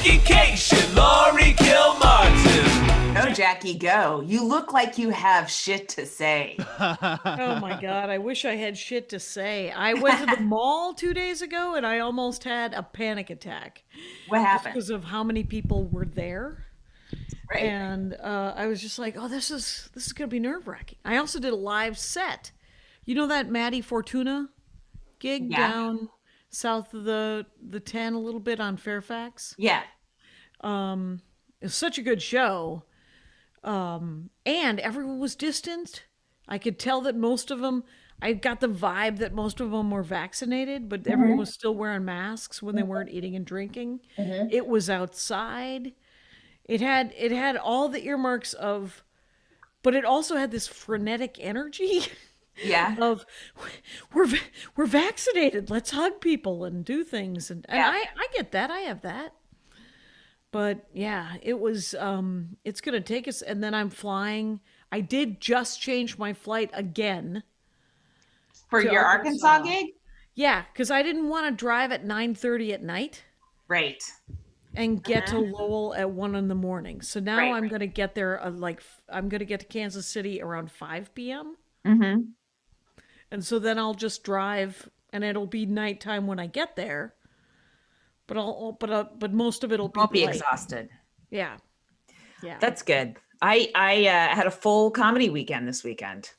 Education, Laurie Kilmartin. Go, Jackie, go. You look like you have shit to say. Oh my God, I wish I had shit to say. I went to the mall 2 days ago and I almost had a panic attack. What happened? Because of how many people were there. Right. And I was just like, oh, this is going to be nerve-wracking. I also did a live set. You know that Maddie Fortuna gig down south of the 10 a little bit on Fairfax? Yeah. It was such a good show. And everyone was distanced. I could tell that most of them, I got the vibe that most of them were vaccinated, but everyone was still wearing masks when they weren't eating and drinking. It was outside. It had all the earmarks of, but it also had this frenetic energy. Yeah. Of we're vaccinated. Let's hug people and do things. And I get that. I have that. But yeah, it was, it's going to take us. And then I'm flying. I did just change my flight again. For your Arkansas gig? Yeah, because I didn't want to drive at 9:30 at night. Right. And get to Lowell at 1 a.m. So now I'm going to get there, I'm going to get to Kansas City around 5 p.m. Mm-hmm. And so then I'll just drive and it'll be nighttime when I get there. But most of it'll be Won't be light. exhausted. Yeah. Yeah. That's good. I had a full comedy weekend this weekend.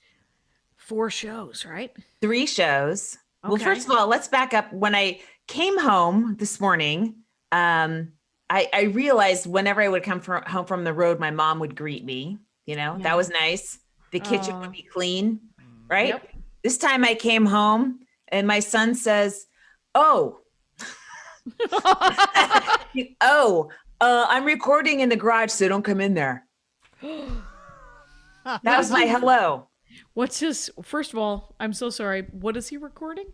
4 shows, right? 3 shows. Okay. Well, first of all, let's back up. When I came home this morning, I realized whenever I would come home from the road, my mom would greet me. You know, that was nice. The kitchen would be clean, right? Yep. This time I came home and my son says, "Oh, I'm recording in the garage, so don't come in there." That was my hello. What's his, first of all, I'm so sorry. What is he recording?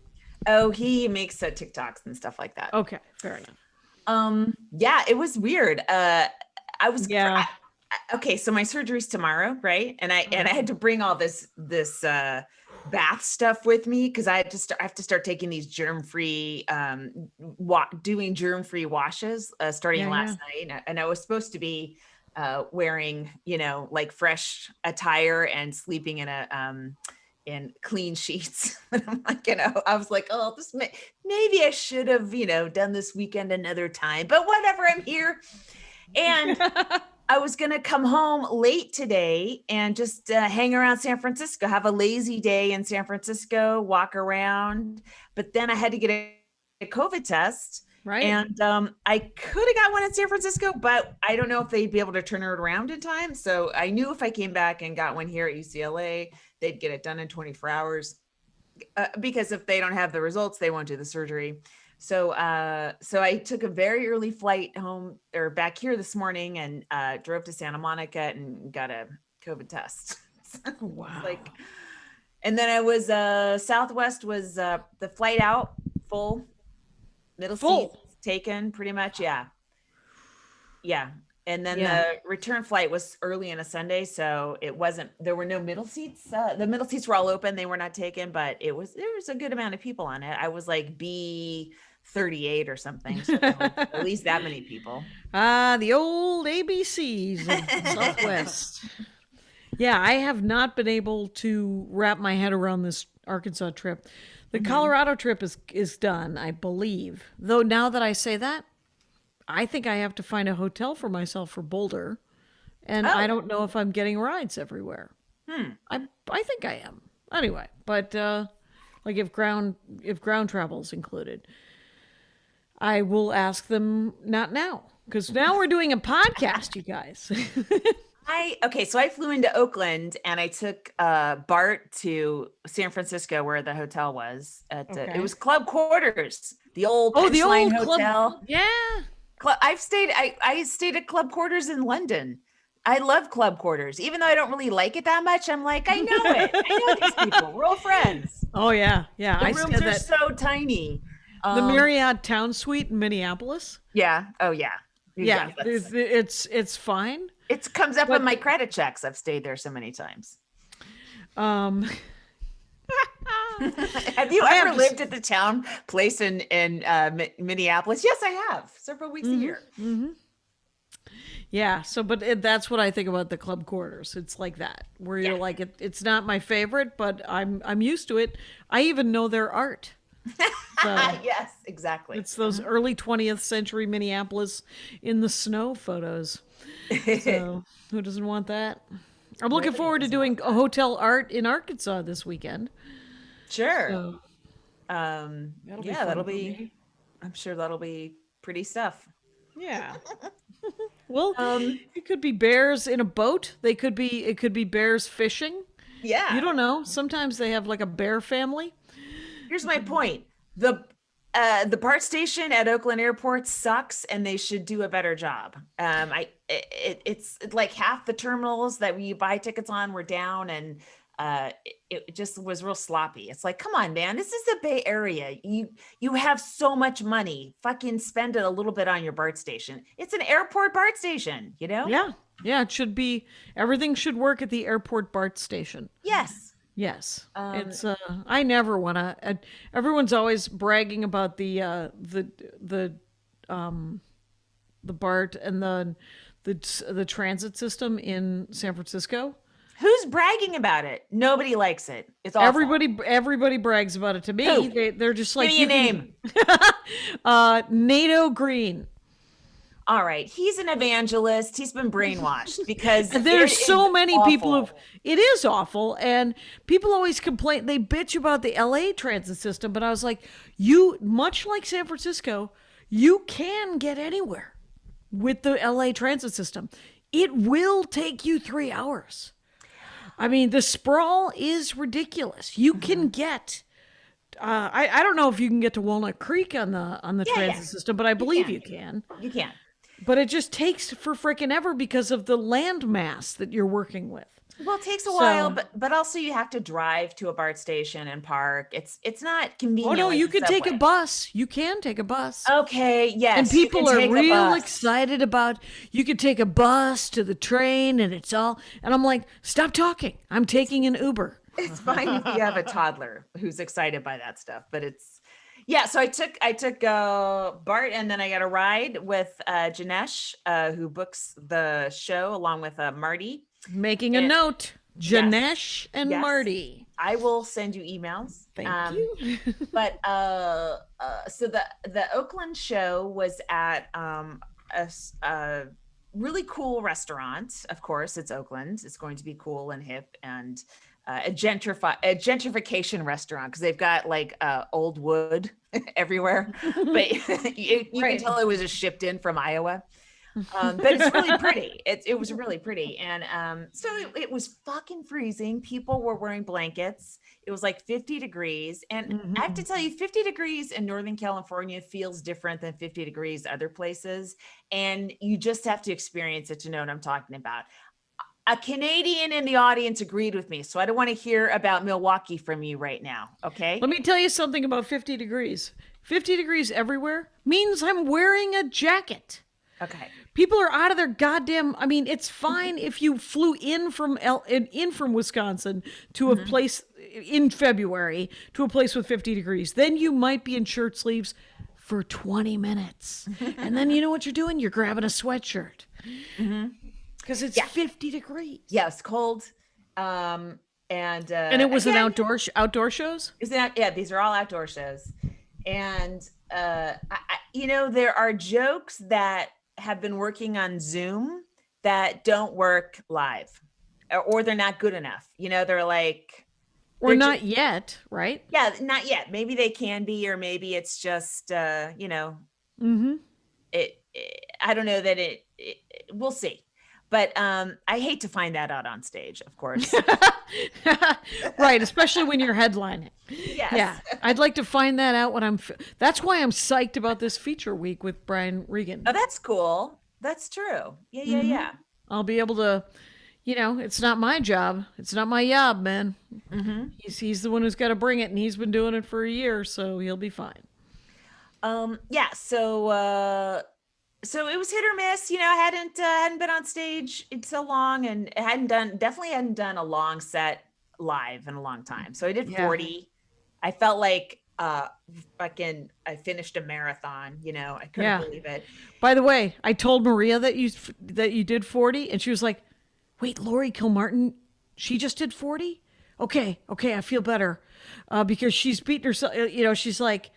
Oh, he makes TikToks and stuff like that. Okay, fair enough. Yeah, it was weird. Okay, so my surgery's tomorrow, right? And I had to bring all this bath stuff with me because I have to start taking these germ-free doing germ-free washes starting last night. And I was supposed to be wearing, like fresh attire and sleeping in clean sheets. I'm like, I was like, oh, maybe I should have, done this weekend another time, but whatever, I'm here. And I was going to come home late today and just hang around San Francisco, have a lazy day in San Francisco, walk around. But then I had to get a COVID test. Right. And I could have got one in San Francisco, but I don't know if they'd be able to turn it around in time. So I knew if I came back and got one here at UCLA, they'd get it done in 24 hours because if they don't have the results, they won't do the surgery. So I took a very early flight home or back here this morning and drove to Santa Monica and got a COVID test. Wow. And then I was Southwest was the flight out full, middle seats taken pretty much. Yeah. And then the return flight was early on a Sunday, so there were no middle seats. The middle seats were all open; they were not taken, but there was a good amount of people on it. I was like B38 or something, so at least that many people. The old ABCs of Southwest. Yeah, I have not been able to wrap my head around this Arkansas trip. The Colorado trip is done, I believe. Though now that I say that, I think I have to find a hotel for myself for Boulder, and I don't know if I'm getting rides everywhere. I think I am. Anyway, but like if ground travel is included, I will ask them not now because now we're doing a podcast, you guys. So I flew into Oakland and I took BART to San Francisco where the hotel was. It was Club Quarters, the old Punchline Hotel. Club, yeah. I stayed at Club Quarters in London. I love Club Quarters, even though I don't really like it that much. I'm like, I know it. I know these people. We're all friends. Oh yeah, yeah. The rooms are so tiny. The Marriott Town Suite in Minneapolis. Yeah. Oh yeah. Yeah. It's fine. It comes up on my credit checks. I've stayed there so many times. Have you I have ever to lived at the town place in Minneapolis? Yes, I have. Several weeks a year. Yeah. So, but that's what I think about the club quarters. It's like that, where you're Yeah. like, it's not my favorite, but I'm used to it. I even know their art. So Yes, exactly. it's those early 20th century Minneapolis in the snow photos. So who doesn't want that? I'm looking Nobody forward to doesn't want doing a hotel art in Arkansas this weekend. Sure. So that'll be Yeah, fun that'll for be. me. I'm sure that'll be pretty stuff. Yeah. Well, Um, it could be bears in a boat. It could be bears fishing. Yeah. You don't know. Sometimes they have like a bear family. Here's my point. The BART station at Oakland Airport sucks, and they should do a better job. It's like half the terminals that we buy tickets on were down, and it just was real sloppy. It's like, come on, man, this is the Bay Area. You have so much money. Fucking spend it a little bit on your BART station. It's an airport BART station, you know? Yeah. Yeah, it should be everything should work at the airport BART station. Yes. Yes. It's I never want to everyone's always bragging about the BART and the transit system in San Francisco. Who's bragging about it? Nobody likes it. It's awful. Everybody brags about it to me. Who? They're just like, Give me a name. NATO Green. All right. He's an evangelist. He's been brainwashed because There's it so is many people awful. it is awful, and people always complain, they bitch about the LA transit system, but I was like, you, much like San Francisco, you can get anywhere with the LA transit system. It will take you 3 hours. I mean, the sprawl is ridiculous. You can get I don't know if you can get to Walnut Creek on the transit system, but I believe you can. You can. But it just takes for frickin' ever because of the land mass that you're working with. Well, it takes a while, but also you have to drive to a BART station and park. It's not convenient. Oh no, like you the can take a subway. bus. You can take a bus. Okay, yes. And you people can are take a real bus. excited about you could take a bus to the train and it's all, and I'm like, stop talking. I'm taking an Uber. It's fine if you have a toddler who's excited by that stuff, but yeah. So I took BART, and then I got a ride with Janesh, who books the show along with Marty. Making a note. Janesh and Yes. Marty. I will send you emails. Thank you. But so the Oakland show was at a really cool restaurant. Of course, it's Oakland. It's going to be cool and hip, and a gentrification restaurant, because they've got like old wood everywhere, but you can tell it was just shipped in from Iowa. But it's really pretty. It was really pretty. And so it was fucking freezing. People were wearing blankets. It was like 50 degrees. And I have to tell you, 50 degrees in Northern California feels different than 50 degrees other places. And you just have to experience it to know what I'm talking about. A Canadian in the audience agreed with me. So I don't want to hear about Milwaukee from you right now. Okay. Let me tell you something about 50 degrees. 50 degrees everywhere means I'm wearing a jacket. Okay. People are out of their goddamn. I mean, it's fine if you flew in from Wisconsin to a place in February to a place with 50 degrees. Then you might be in shirt sleeves for 20 minutes, and then you know what you're doing? You're grabbing a sweatshirt because it's 50 degrees. Yeah, it's cold. And it was again, an outdoor shows. Is that these are all outdoor shows, and there are jokes that have been working on Zoom that don't work live, or they're not good enough. They're like, or not yet, right? Yeah, not yet. Maybe they can be, or maybe it's just I don't know that it we'll see. But I hate to find that out on stage, of course. Right, especially when you're headlining. Yes. Yeah, I'd like to find that out when that's why I'm psyched about this feature week with Brian Regan. Oh, that's cool. That's true. Yeah. I'll be able to, it's not my job. It's not my job, man. He's the one who's got to bring it, and he's been doing it for a year, so he'll be fine. So it was hit or miss. I hadn't been on stage in so long, and definitely hadn't done a long set live in a long time. So I did 40. I felt like I finished a marathon, I couldn't believe it. By the way, I told Maria that you did 40, and she was like, "Wait, Laurie Kilmartin, she just did 40? Okay, I feel better." Because she's beating herself, she's like,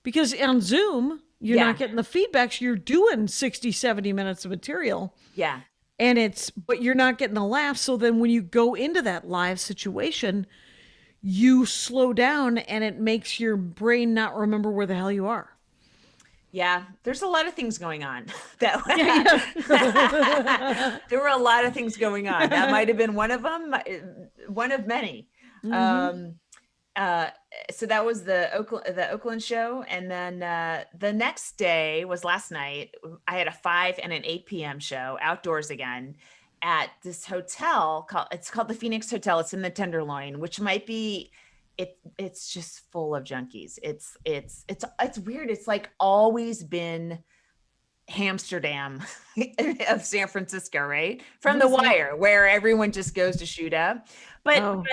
because on Zoom, you're not getting the feedback, so you're doing 60, 70 minutes of material. Yeah. But you're not getting the laugh. So then when you go into that live situation, you slow down and it makes your brain not remember where the hell you are. Yeah, there's a lot of things going on. There were a lot of things going on. That might have been one of them, one of many. So that was the Oakland show, and then the next day was last night. I had a 5 and an 8 p.m. show outdoors again at this hotel called the Phoenix Hotel. It's in the Tenderloin, which might be it's just full of junkies. It's weird. It's like always been Amsterdam of San Francisco, right? From The Wire, where everyone just goes to shoot up. But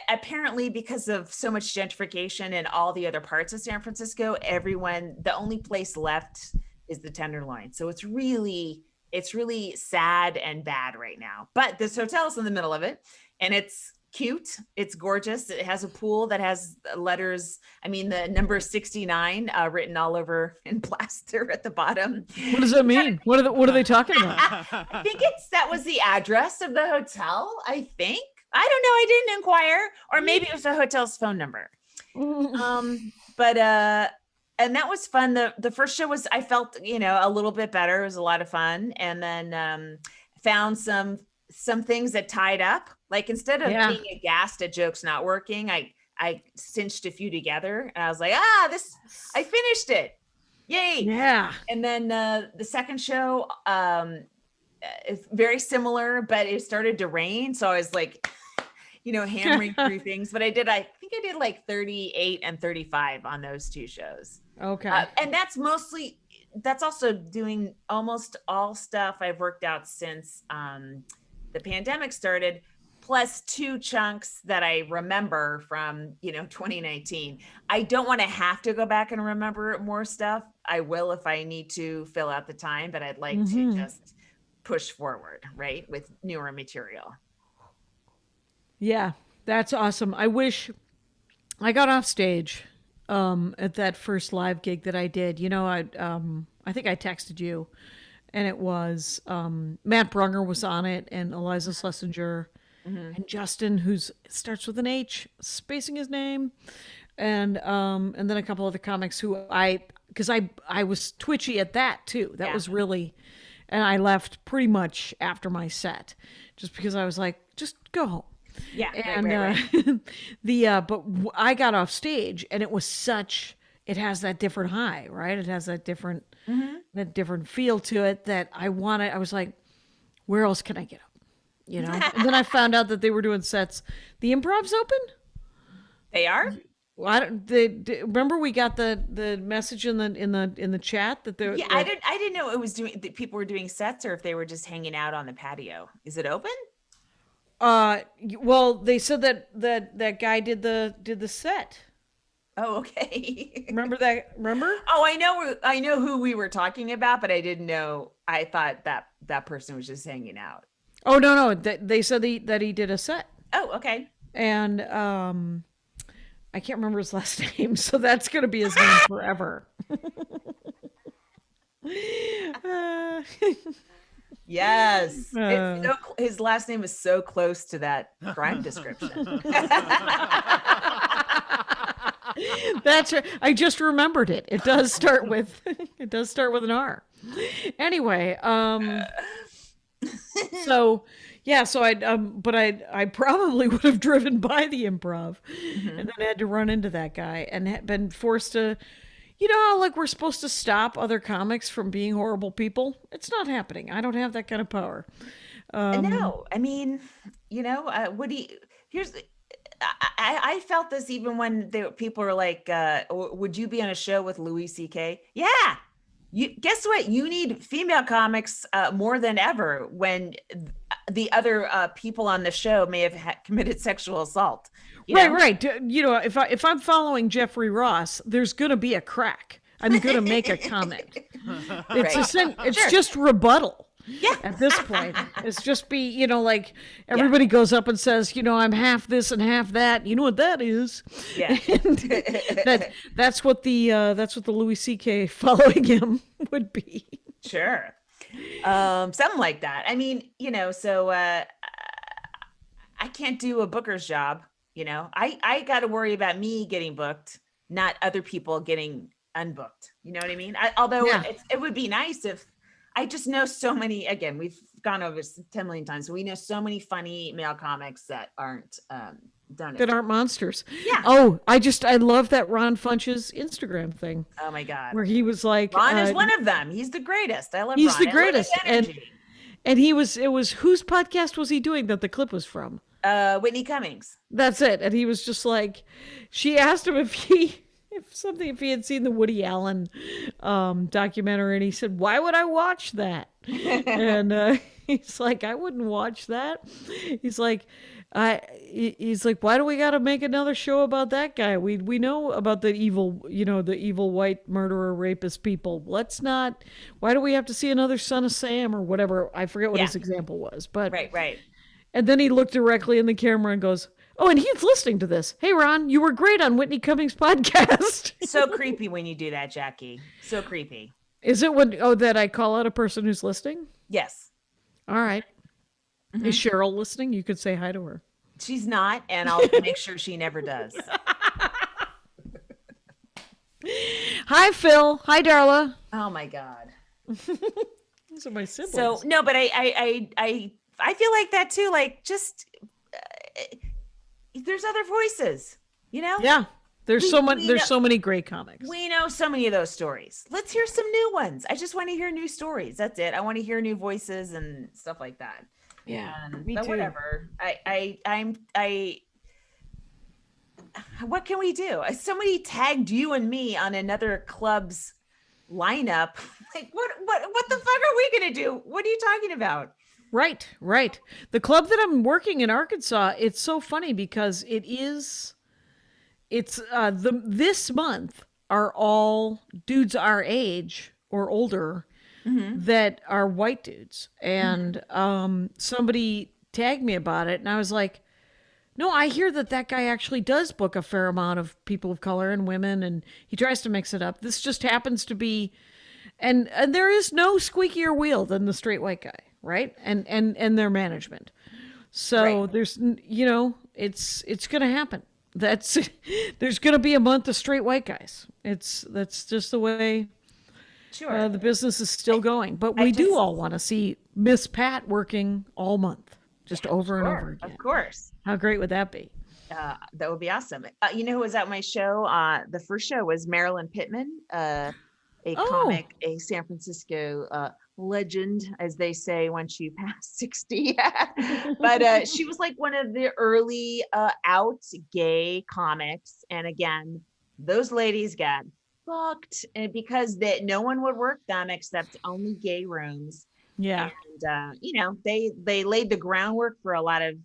apparently, because of so much gentrification in all the other parts of San Francisco, the only place left is the Tenderloin. So it's really sad and bad right now. But this hotel is in the middle of it, and it's cute. It's gorgeous. It has a pool that has letters. I mean, the number 69 written all over in plaster at the bottom. What does that mean? What are they talking about? I think that was the address of the hotel. I think. I don't know. I didn't inquire, or maybe it was the hotel's phone number. And that was fun. The first show I felt, a little bit better. It was a lot of fun. And then found some things that tied up. Like instead of being aghast at jokes not working, I cinched a few together, and I was like, I finished it. Yay. Yeah. And then the second show, it's very similar, but it started to rain. So I was like, hammering through things, but I think I did like 38 and 35 on those two shows. Okay. And that's also doing almost all stuff I've worked out since the pandemic started, plus 2 chunks that I remember from, 2019. I don't want to have to go back and remember more stuff. I will if I need to fill out the time, but I'd like to just push forward, right, with newer material. Yeah, that's awesome. I wish I got off stage at that first live gig that I did. I think I texted you, and it was Matt Brunger was on it, and Eliza Schlesinger, and Justin, who starts with an H, spacing his name, and then a couple other comics who because I was twitchy at that too. That was really, and I left pretty much after my set, just because I was like, just go home. Yeah. And right. But I got off stage, and it it has that different high, right? It has that different feel to it that I was like, where else can I get up? And then I found out that they were doing sets. The Improv's open? They are? Well, remember we got the message in the chat that they. Yeah, I didn't know that people were doing sets, or if they were just hanging out on the patio. Is it open? Well, they said that guy did the set. Oh, okay. Remember that? Remember? Oh, I know who we were talking about, but I didn't know. I thought that person was just hanging out. Oh, no. They said that he did a set. Oh, okay. And I can't remember his last name, so that's going to be his name forever. Yes. His last name is so close to that crime description. That's right. I just remembered it. It does start with an R. Anyway, so I probably would have driven by the Improv and then had to run into that guy and had been forced to, how like we're supposed to stop other comics from being horrible people. It's not happening. I don't have that kind of power. No, I mean, I felt this even when people were like, would you be on a show with Louis C.K.? Yeah. Guess what? You need female comics more than ever when the other people on the show may have committed sexual assault. You know? Right. You know, if I'm following Jeffrey Ross, there's going to be a crack. I'm going to make a comment. It's just rebuttal. Yeah. At this point, it's just be, you know, like everybody goes up and says, you know, I'm half this and half that. You know what that is? Yeah. And that's what the Louis C.K. following him would be. Sure. Something like that. I mean, you know, so I can't do a booker's job. You know, I got to worry about me getting booked, not other people getting unbooked. You know what I mean? Although it would be nice if I just know so many, again, we've gone over this 10 million times. So we know so many funny male comics that aren't done it. That aren't monsters. Yeah. Oh, I love that Ron Funch's Instagram thing. Oh my God. Where he was like, Ron is one of them. He's the greatest. I love he's Ron. the greatest. And it was whose podcast was he doing that the clip was from? Whitney Cummings. That's it. And he was just like, she asked him if he had seen the Woody Allen documentary, and he said, why would I watch that? And he's like, I wouldn't watch that. He's like, why do we got to make another show about that guy? We know about the evil, you know, the evil white murderer, rapist people. Why do we have to see another Son of Sam or whatever? I forget what his example was, but right. And then he looked directly in the camera and goes, oh, and he's listening to this. Hey, Ron, you were great on Whitney Cummings' podcast. So creepy when you do that, Jackie. So creepy. Is it that I call out a person who's listening? Yes. All right. Mm-hmm. Is Cheryl listening? You could say hi to her. She's not, and I'll make sure she never does. Hi, Phil. Hi, Darla. Oh my God. Those are my siblings. So no, but I feel like that too. Like just there's other voices, you know? Yeah. There's so many great comics. We know so many of those stories. Let's hear some new ones. I just want to hear new stories. That's it. I want to hear new voices and stuff like that. Yeah. Me too. Whatever. What can we do? Somebody tagged you and me on another club's lineup. Like what the fuck are we gonna do? What are you talking about? Right. The club that I'm working in Arkansas, it's so funny because this month are all dudes our age or older that are white dudes. And somebody tagged me about it, and I was like, no, I hear that guy actually does book a fair amount of people of color and women, and he tries to mix it up. This just happens to be, and there is no squeakier wheel than the straight white guy, right? And their management. So there's, you know, it's going to happen. There's going to be a month of straight white guys. That's just the way the business is still going. But we do all want to see Miss Pat working all month, just over and over again. Of course. How great would that be? That would be awesome. You know who was at my show? The first show was Marilyn Pittman, a comic, a San Francisco legend, as they say, when she passed 60. But she was like one of the early out gay comics. And again, those ladies got fucked because no one would work them except only gay rooms. Yeah. And, you know, they laid the groundwork for a lot of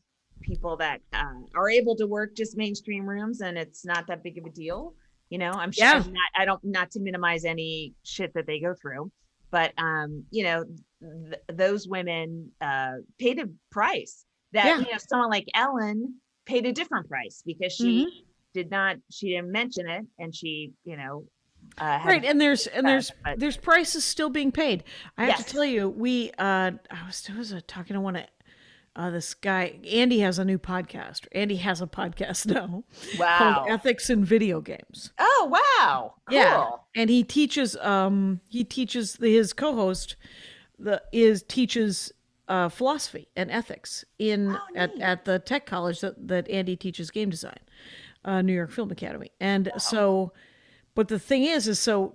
people that are able to work just mainstream rooms, and it's not that big of a deal. You know, I'm sure not to minimize any shit that they go through, but you know, those women paid a price that you know, someone like Ellen paid a different price because she didn't mention it, and she, you know, right. And there's prices still being paid. I have to tell you, I was talking to one of this guy, Andy has a new podcast. Andy has a podcast now. Wow. Called Ethics in Video Games. Oh, wow. Cool. Yeah. And he teaches his co-host teaches philosophy and ethics at the tech college that Andy teaches game design, New York Film Academy. And so, but the thing is so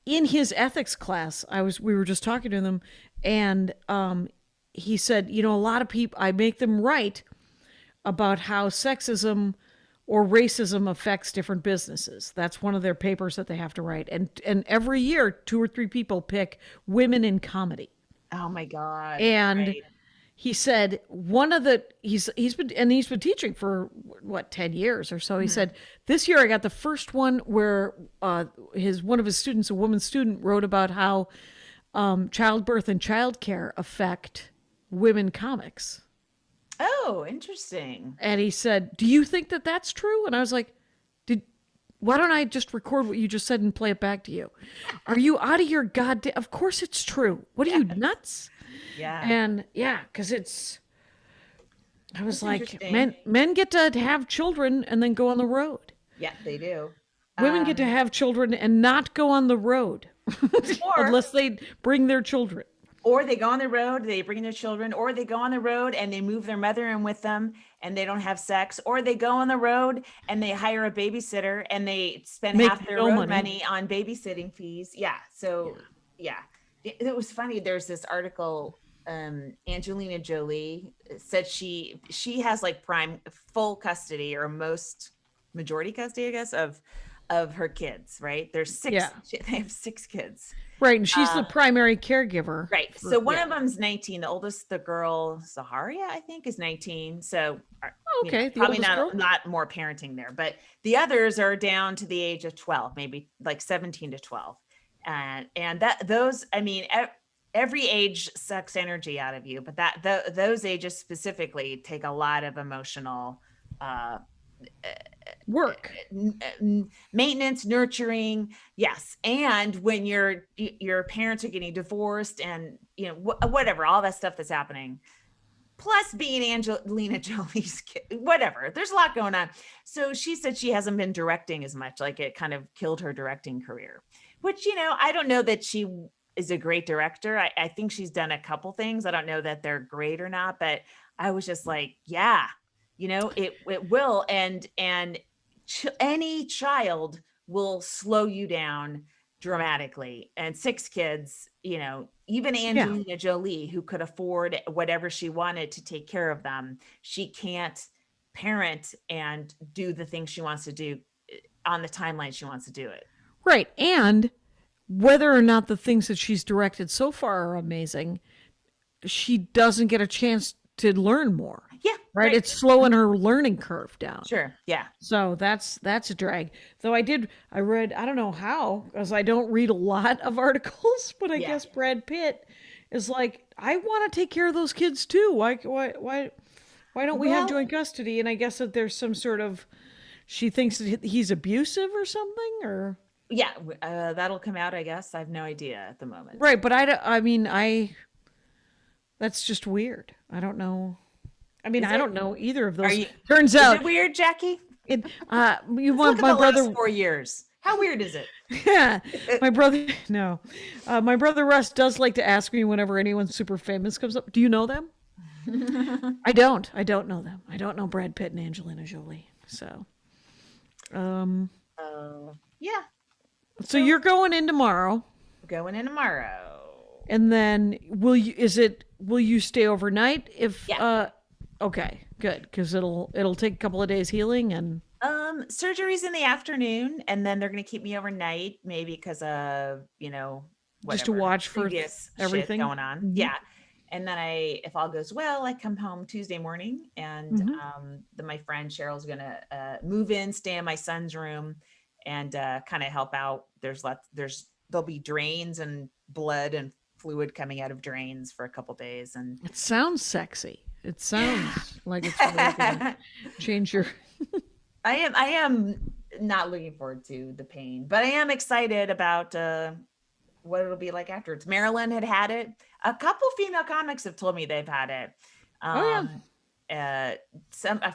in his ethics class, we were just talking to them, and he said, you know, a lot of people, I make them write about how sexism or racism affects different businesses. That's one of their papers that they have to write. And every year, 2 or 3 people pick women in comedy. Oh my God. And he said he's been teaching for what 10 years or so. He said this year I got the first one where one of his students, a woman student, wrote about how childbirth and childcare affect women comics. Oh, interesting. And he said, "Do you think that that's true?" And I was like, "Why don't I just record what you just said and play it back to you? Are you out of your goddamn? Of course it's true. What are you, nuts?" Yeah. And yeah, because I was like, interesting. men get to have children and then go on the road. Yeah, they do. Women get to have children and not go on the road Or- unless they bring their children. Or they go on the road, they bring their children, or they go on the road and they move their mother in with them and they don't have sex, or they go on the road and they hire a babysitter and they spend Make half their no road money. money on babysitting fees. Yeah. So yeah. It was funny. There's this article, Angelina Jolie said she has like full custody or majority custody, I guess, of her kids, right? There's 6, Yeah. they have 6 kids. Right, and she's the primary caregiver. Right. So one of them's 19. The oldest, the girl, Zaharia, I think, is 19. So Okay, the probably oldest girl. not more parenting there, but the others are down to the age of 12, maybe like 17 to 12. And those, I mean, every age sucks energy out of you, but those ages specifically take a lot of emotional Work. maintenance, nurturing. Yes. And when your parents are getting divorced and whatever, all that stuff that's happening, plus being Angelina Jolie's kid, whatever, there's a lot going on. So she said she hasn't been directing as much, like it kind of killed her directing career, which, I don't know that she is a great director. I think she's done a couple things. I don't know that they're great or not, but I was just like, yeah, it will. And any child will slow you down dramatically. And 6 kids, even Angelina Jolie, who could afford whatever she wanted to take care of them, she can't parent and do the things she wants to do on the timeline she wants to do it. Right. And whether or not the things that she's directed so far are amazing, she doesn't get a chance to learn more. Yeah. Right. It's slowing her learning curve down. Sure. Yeah. So that's a drag. Though I read, I don't know how, because I don't read a lot of articles, but I guess Brad Pitt is like, I want to take care of those kids too. Why don't we have joint custody? And I guess that there's some sort of, she thinks that he's abusive or something, or. Yeah. That'll come out, I guess. I have no idea at the moment. Right. But that's just weird. I don't know. I mean, I don't know either of those. Turns out, is it weird, Jackie? you Look want at my the brother. last 4 years. How weird is it? Yeah, my brother. No, my brother Russ does like to ask me whenever anyone super famous comes up. Do you know them? I don't know them. I don't know Brad Pitt and Angelina Jolie. So, Yeah. so you're going in tomorrow, Going in tomorrow. and then will you stay overnight? If Yeah. okay, good, because it'll take a couple of days healing and. Surgery's in the afternoon, and then they're going to keep me overnight, maybe because of, Just to whatever, watch for previous shit everything going on. Mhm. Yeah. And then if all goes well, I come home Tuesday morning, and then my friend Cheryl's going to move in, stay in my son's room, and kind of help out. There'll be drains and blood and fluid coming out of drains for a couple days. And It sounds sexy. It sounds like it's really gonna change your. I am not looking forward to the pain, but I am excited about what it'll be like afterwards. Marilyn had it. A couple female comics have told me they've had it. A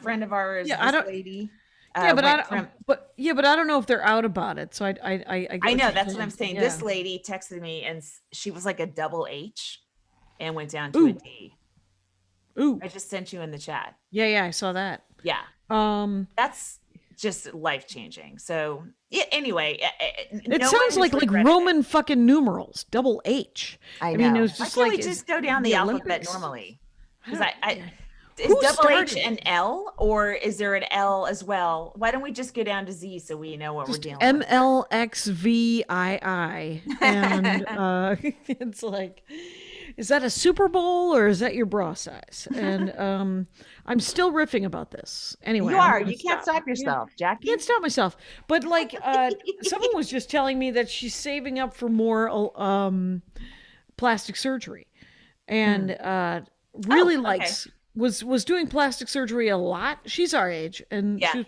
friend of ours, lady. But I don't know if they're out about it. So I know that's what I'm saying. Yeah. This lady texted me, and she was like a double H, and went down to a D. Ooh! I just sent you in the chat. Yeah, I saw that. Yeah. That's just life changing. So anyway, it sounds like Roman fucking numerals, double H. I mean, it was just why can't we just go down the alphabet Olympics? normally? Because is double H an L, or is there an L as well? Why don't we just go down to Z so we know what we're dealing with? MLXVII, and it's like, is that a Super Bowl or is that your bra size? And I'm still riffing about this. Anyway, You I'm are. gonna You can't stop. stop yourself, Jackie. Can't stop myself. But like someone was just telling me that she's saving up for more plastic surgery, and really Oh, okay. likes was doing plastic surgery a lot. She's our age, and Yeah.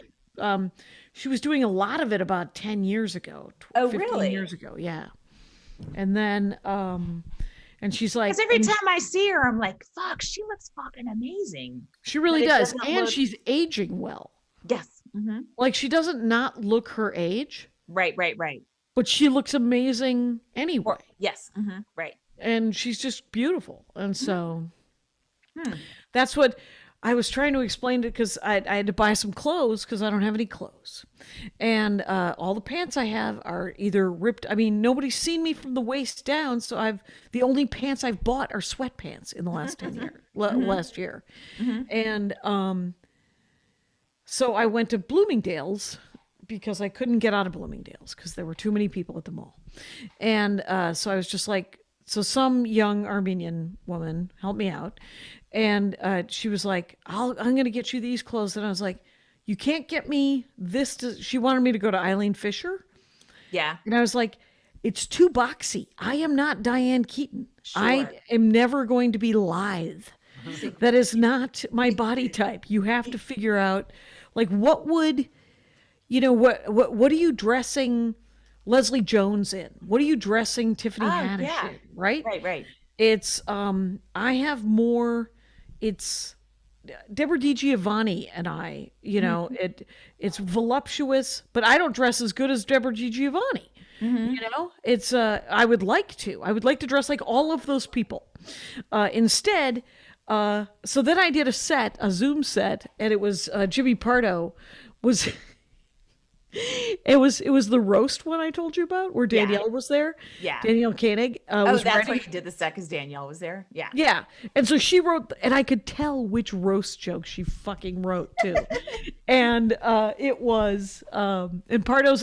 she was doing a lot of it about 10 years ago. Oh, 15 really? years ago, yeah. And then and she's like, Because every and time I see her, I'm like, fuck, she looks fucking amazing. she really But it does, doesn't and look- she's aging well. Yes. Mm-hmm. Like she doesn't not look her age, Right. but she looks amazing anyway. Yes. Mm-hmm. Right. And she's just beautiful. And so Hmm. that's what I was trying to explain to, because I had to buy some clothes because I don't have any clothes. And all the pants I have are either ripped. I mean, nobody's seen me from the waist down. So the only pants I've bought are sweatpants in the last 10 years, last year. Mm-hmm. And so I went to Bloomingdale's because I couldn't get out of Bloomingdale's because there were too many people at the mall. And so I was just like, so some young Armenian woman helped me out. And she was like, I'm going to get you these clothes. And I was like, you can't get me this. She wanted me to go to Eileen Fisher. Yeah. And I was like, it's too boxy. I am not Diane Keaton. I Sure. am never going to be lithe. That is not my body type. You have to figure out, like, what would, what are you dressing Leslie Jones in? What are you dressing Tiffany Haddish yeah. in? Right? Right. It's I have more. It's Deborah DiGiovanni and I. It's voluptuous, but I don't dress as good as Deborah DiGiovanni. It's I would like to dress like all of those people. Instead, so then I did a Zoom set, and it was Jimmy Pardo was. It was the roast one I told you about where Danielle was there. Yeah. Danielle Koenig Oh, was that's ready. why you did the set because Danielle was there. Yeah. Yeah. And so she wrote, and I could tell which roast joke she fucking wrote too. And it was, and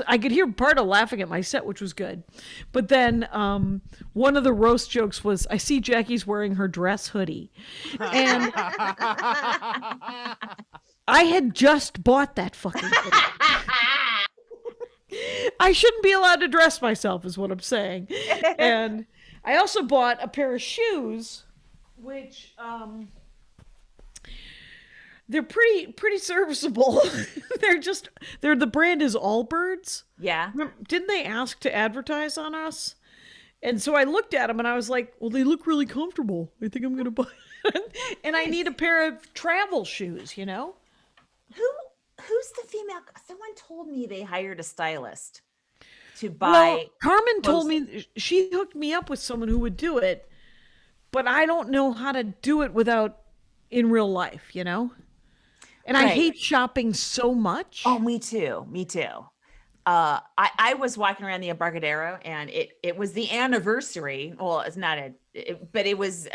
I could hear Pardo laughing at my set, which was good. But then one of the roast jokes was, I see Jackie's wearing her dress hoodie. And I had just bought that fucking hoodie. I shouldn't be allowed to dress myself, is what I'm saying. And I also bought a pair of shoes, which they're pretty serviceable. The brand is Allbirds. Yeah. Didn't they ask to advertise on us? And so I looked at them and I was like, well, they look really comfortable. I think I'm going to buy it. And I need a pair of travel shoes, Who's the female? Someone told me they hired a stylist to buy. Well, Carmen told me she hooked me up with someone who would do it, but I don't know how to do it without in real life, And I hate shopping so much. Oh, me too. I was walking around the Embarcadero, and it was the anniversary. Well, it's not but it was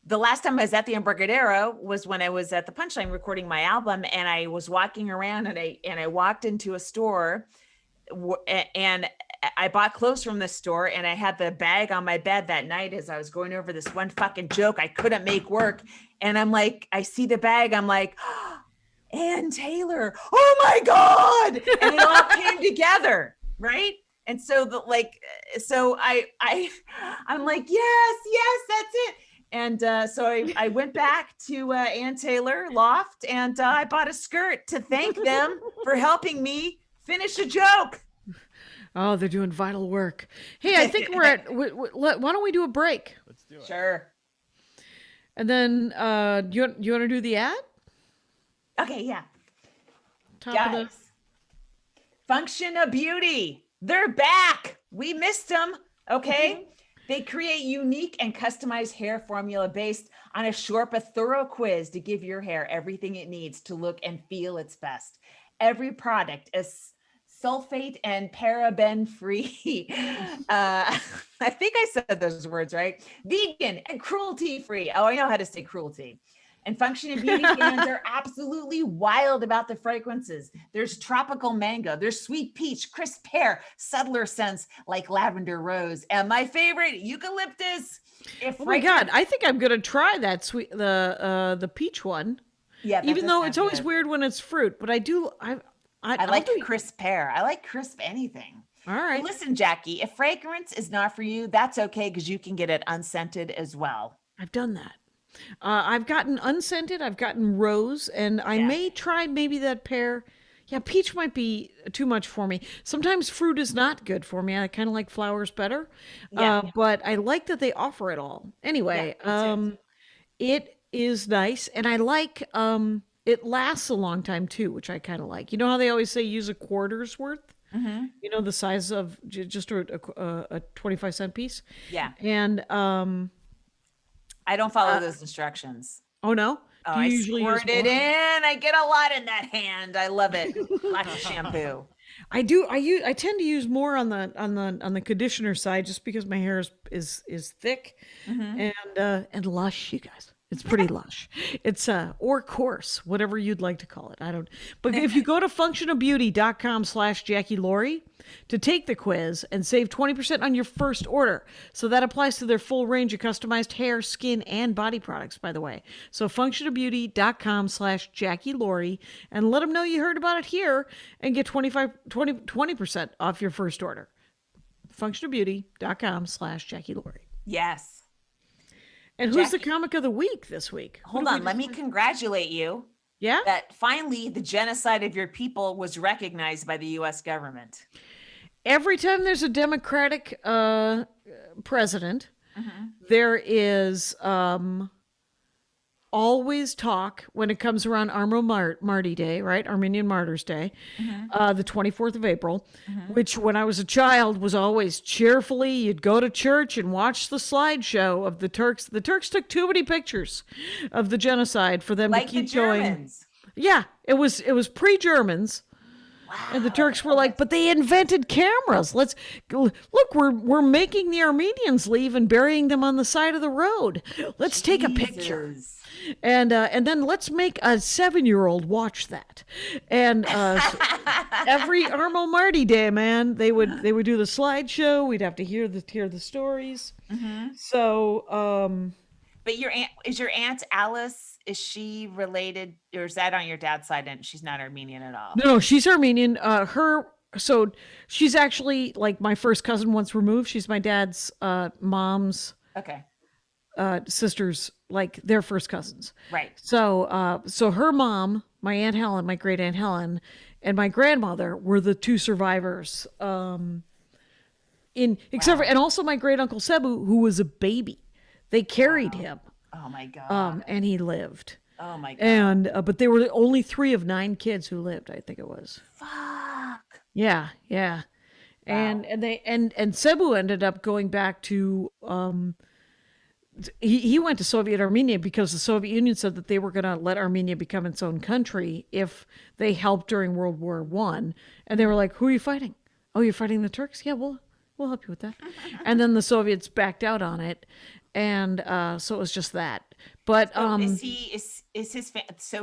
the last time I was at the Embarcadero was when I was at the Punchline recording my album, and I was walking around, and I walked into a store, and I bought clothes from the store, and I had the bag on my bed that night as I was going over this one fucking joke I couldn't make work, and I'm like, I see the bag, I'm like, oh, Ann Taylor, oh my God, and it all came together, right? And so I'm like, yes, that's it. And so I went back to Ann Taylor Loft, and I bought a skirt to thank them for helping me finish a joke. Oh, they're doing vital work. Hey, I think we're at, why don't we do a break? Let's do it. Sure. And then you want to do the ad? Okay, yeah. Top of Guys, Function of Beauty. They're back. We missed them. Okay. They create unique and customized hair formula based on a short but thorough quiz to give your hair everything it needs to look and feel its best. Every product is sulfate and paraben free. I think I said those words right. Vegan and cruelty free. Oh, I know how to say cruelty. And Function of Beauty fans are absolutely wild about the fragrances. There's tropical mango, there's sweet peach, crisp pear, subtler scents like lavender rose, and my favorite, eucalyptus. Oh my God, I think I'm gonna try that the peach one. Yeah, even though it's always weird when it's fruit, but I like crisp pear. I like crisp anything. All right. Listen, Jackie, if fragrance is not for you, that's okay because you can get it unscented as well. I've done that. I've gotten unscented. I've gotten rose, and I may try maybe that pear. Yeah, peach might be too much for me. Sometimes fruit is not good for me. I kind of like flowers better. But I like that they offer it all. Anyway, it is nice, and I like it lasts a long time too, which I kind of like. You know how they always say use a quarter's worth? Mm-hmm. You know, the size of just a 25-cent piece. Yeah. And I don't follow those instructions. oh no, Oh, do you I usually use squirt it more? in. I get a lot in that hand. I love it. Lots of shampoo. I do. I tend to use more on the conditioner side just because my hair is thick and lush. You guys, it's pretty lush. It's or coarse, whatever you'd like to call it. I don't. But if you go to functionalbeauty.com/JackieLaurie to take the quiz and save 20% on your first order, so that applies to their full range of customized hair, skin, and body products. By the way, so functionalbeauty.com/JackieLaurie and let them know you heard about it here and get 20% off your first order. Functionalbeauty.com/JackieLaurie. Yes. And who's the comic of the week this week? Hold on. Let me congratulate you. Yeah? That finally the genocide of your people was recognized by the U.S. government. Every time there's a Democratic president, there is always talk when it comes around Marty Day, right? Armenian Martyrs Day, the 24th of April, which when I was a child was always cheerfully, you'd go to church and watch the slideshow of the Turks. The Turks took too many pictures of the genocide for them to keep going. Yeah, it was pre-Germans. Wow. And the Turks were like, but they invented cameras. Let's look, we're making the Armenians leave and burying them on the side of the road. Let's take a picture. And then let's make a 7-year-old watch that. And every Armo Marty Day, man, they would do the slideshow. We'd have to hear the stories. So, but is your aunt Alice? Is she related, or is that on your dad's side? And she's not Armenian at all. No, she's Armenian. So she's actually like my first cousin once removed. She's my dad's mom's sisters, like their first cousins. Right. So her mom, my Aunt Helen, my great Aunt Helen, and my grandmother were the two survivors. Except for, and also my great Uncle Sebu, who was a baby. They carried him. Oh my God. And he lived. Oh my God. And but they were only 3 of 9 kids who lived, I think it was. Fuck. Yeah. Wow. And Cebu ended up going back to he went to Soviet Armenia because the Soviet Union said that they were going to let Armenia become its own country if they helped during World War I. And they were like, "Who are you fighting? Oh, you're fighting the Turks? Yeah, we'll help you with that." And then the Soviets backed out on it. And so it was just that. But so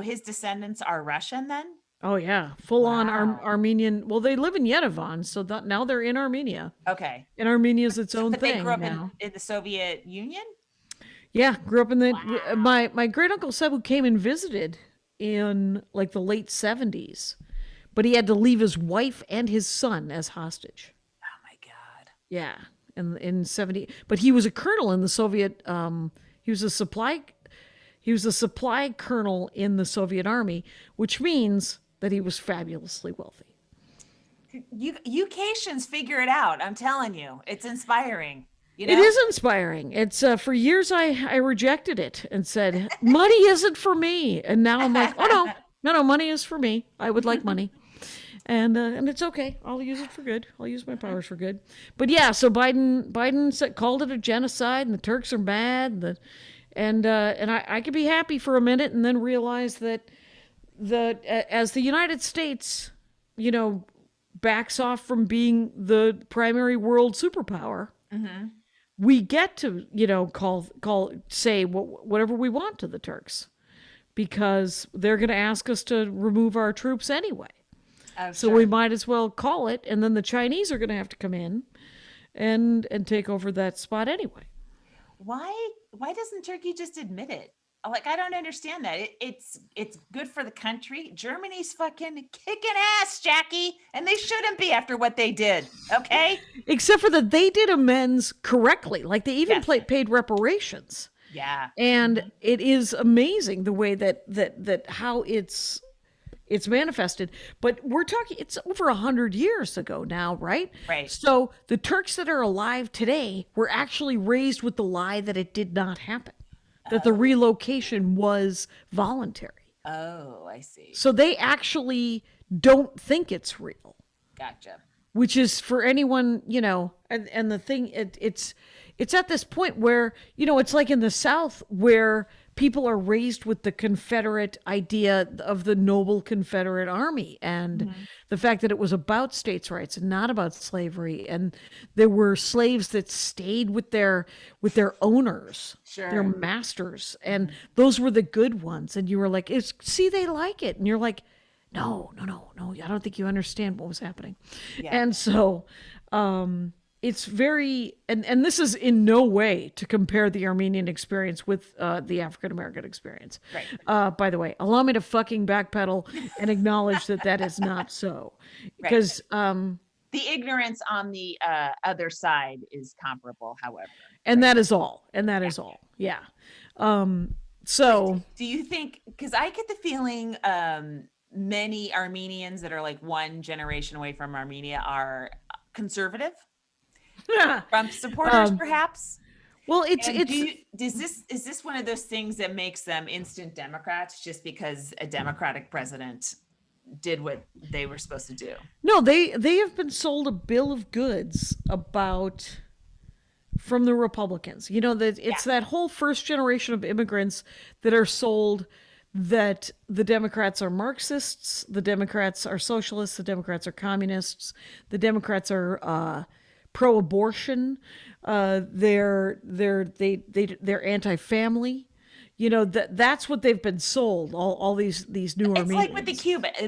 his descendants are Russian then? Oh yeah, full on Armenian. Well, they live in Yerevan, so now they're in Armenia. Okay. And Armenia is its own but thing. They grew up now. in the Soviet Union? Yeah, grew up in the. Wow. My great uncle Sebu came and visited in like the late 70s, but he had to leave his wife and his son as hostage. Oh my God. Yeah. In 70, but he was a colonel in the Soviet. He was a supply colonel in the Soviet army, which means that he was fabulously wealthy. You Caitians figure it out. I'm telling you, it's inspiring. You know? It is inspiring. It's for years I rejected it and said money isn't for me, and now I'm like, oh no, money is for me. I would like money. And it's okay. I'll use it for good. I'll use my powers for good. But yeah, so Biden called it a genocide, and the Turks are mad. And I could be happy for a minute, and then realize that as the United States, backs off from being the primary world superpower, we get to say whatever we want to the Turks. because they're going to ask us to remove our troops anyway. Oh, So we might as well call it, and then the Chinese are going to have to come in and take over that spot anyway. Why doesn't Turkey just admit it? Like, I don't understand that. It's good for the country. Germany's fucking kicking ass, Jackie, and they shouldn't be after what they did. Okay. Except for that they did amends correctly. Like they even paid reparations. Yeah. And it is amazing the way that how it's manifested. But we're talking, it's over 100 years ago now, right? Right. So the Turks that are alive today were actually raised with the lie that it did not happen, that the relocation was voluntary. Oh, I see. So they actually don't think it's real. Gotcha. Which is for anyone, and the thing, it's at this point where, it's like in the South where people are raised with the Confederate idea of the noble Confederate Army and the fact that it was about states' rights and not about slavery. And there were slaves that stayed with their owners, their masters. And those were the good ones. And you were like, see, they like it. And you're like, no, I don't think you understand what was happening. Yeah. And so, it's very, and this is in no way to compare the Armenian experience with the African-American experience. Right. By the way, allow me to fucking backpedal and acknowledge that is not so. Because the ignorance on the other side is comparable, however. And that is all. Is all. Yeah. So. Do you think, because I get the feeling many Armenians that are like one generation away from Armenia are conservative? Trump supporters, perhaps. Well, is this one of those things that makes them instant Democrats just because a Democratic president did what they were supposed to do? No, they have been sold a bill of goods from the Republicans. That whole first generation of immigrants that are sold that the Democrats are Marxists, the Democrats are socialists, the Democrats are communists, the Democrats are pro-abortion, they're anti-family. That's what they've been sold. All these new Armenians. It's like with